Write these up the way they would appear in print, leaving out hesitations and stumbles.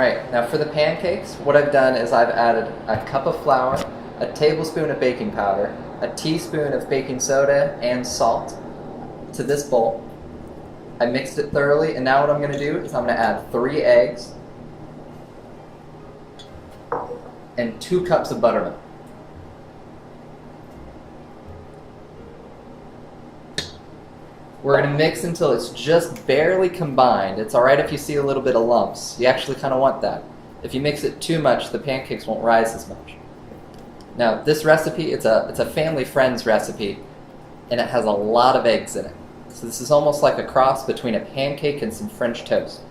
Alright, now for the pancakes, what I've done is I've added a cup of flour, a tablespoon of baking powder, a teaspoon of baking soda, and salt to this bowl. I mixed it thoroughly, and now what I'm going to do is I'm going to add 3 eggs and 2 cups of buttermilk. We're going to mix until it's just barely combined. It's alright if you see a little bit of lumps. You actually kind of want that. If you mix it too much, the pancakes won't rise as much. Now, this recipe, it's a family friends recipe, and it has a lot of eggs in it. So this is almost like a cross between a pancake and some French toast.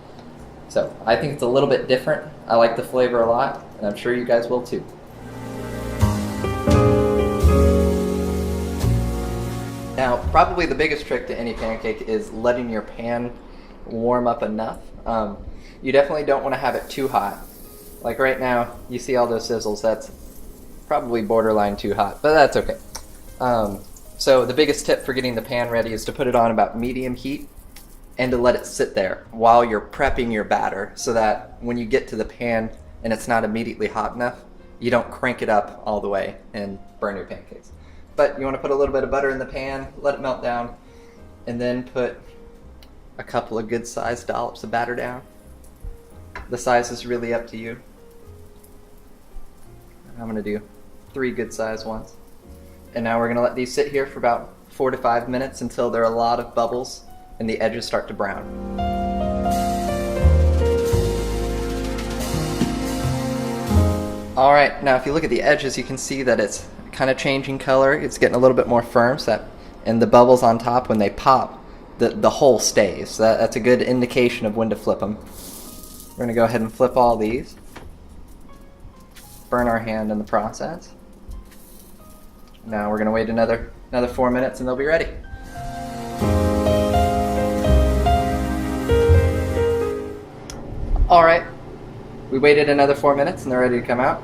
So I think it's a little bit different. I like the flavor a lot, and I'm sure you guys will too. Now, probably the biggest trick to any pancake is letting your pan warm up enough. You definitely don't want to have it too hot. Like right now, you see all those sizzles. That's probably borderline too hot, but that's okay. So the biggest tip for getting the pan ready is to put it on about medium heat and to let it sit there while you're prepping your batter so that when you get to the pan and it's not immediately hot enough, you don't crank it up all the way and burn your pancakes. But you want to put a little bit of butter in the pan, let it melt down, and then put a couple of good sized dollops of batter down. The size is really up to you. I'm going to do 3 good sized ones. And now we're going to let these sit here for about 4 to 5 minutes until there are a lot of bubbles and the edges start to brown. Alright, now if you look at the edges, you can see that it's kind of changing color. It's getting a little bit more firm, and the bubbles on top, when they pop, the whole stays. That's a good indication of when to flip them. We're going to go ahead and flip all these. Burn our hand in the process. Now we're going to wait another 4 minutes and they'll be ready. Alright, we waited another 4 minutes and they're ready to come out.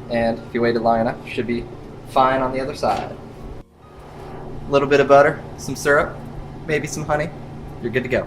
And if you waited long enough, it should be fine on the other side. A little bit of butter, some syrup, maybe some honey, you're good to go.